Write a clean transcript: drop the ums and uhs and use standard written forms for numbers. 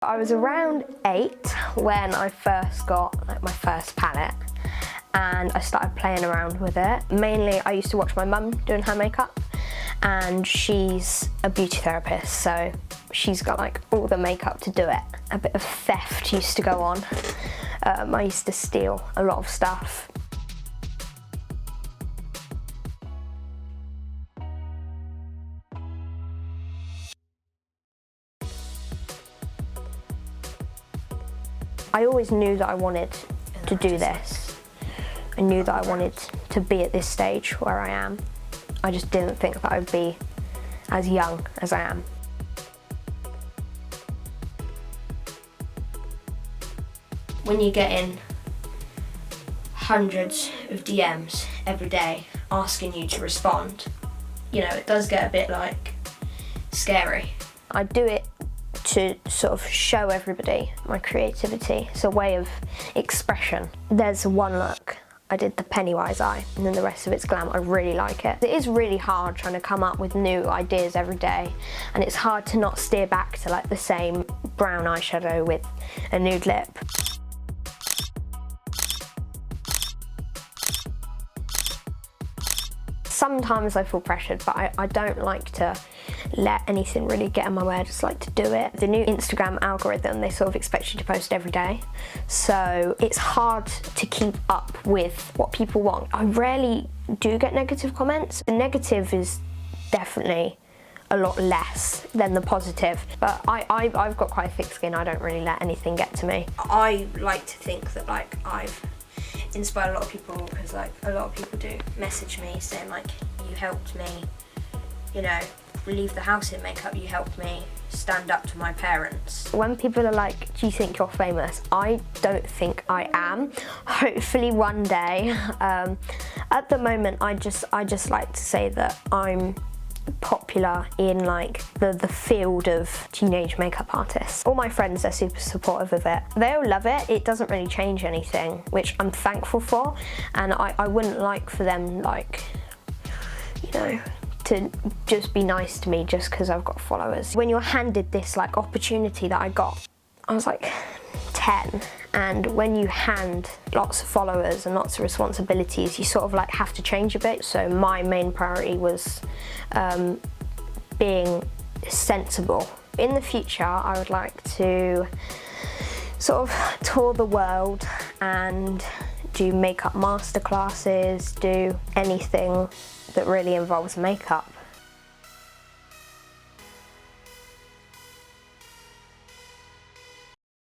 I was around 8 when I first got my first palette, and I started playing around with it. Mainly I used to watch my mum doing her makeup, and she's a beauty therapist, so she's got all the makeup to do it. A bit of theft used to go on. I used to steal a lot of stuff. I always knew that I wanted to do this. I knew that I wanted to be at this stage where I am. I just didn't think that I'd be as young as I am. When you're getting hundreds of DMs every day asking you to respond, it does get a bit scary. I do it to sort of show everybody my creativity. It's a way of expression. There's one look. I did the Pennywise eye, and then the rest of it's glam. I really like it. It is really hard trying to come up with new ideas every day, and it's hard to not steer back to the same brown eyeshadow with a nude lip. Sometimes I feel pressured, but I don't like to let anything really get in my way. I just like to do it. The new Instagram algorithm, they sort of expect you to post every day. So it's hard to keep up with what people want. I rarely do get negative comments. The negative is definitely a lot less than the positive, but I've got quite a thick skin. I don't really let anything get to me. I like to think that I've inspired a lot of people, because a lot of people do message me saying you helped me, leave the house in makeup, you helped me stand up to my parents. When people are like, do you think you're famous? I don't think I am. Hopefully one day. At the moment I just like to say that I'm popular in the field of teenage makeup artists. All my friends are super supportive of it. They all love it. It doesn't really change anything, which I'm thankful for, and I wouldn't like for them to just be nice to me just because I've got followers. When you're handed this opportunity that I got, I was 10, and when you hand lots of followers and lots of responsibilities, you sort of have to change a bit. So my main priority was being sensible. In the future, I would like to sort of tour the world and do makeup masterclasses, do anything that really involves makeup.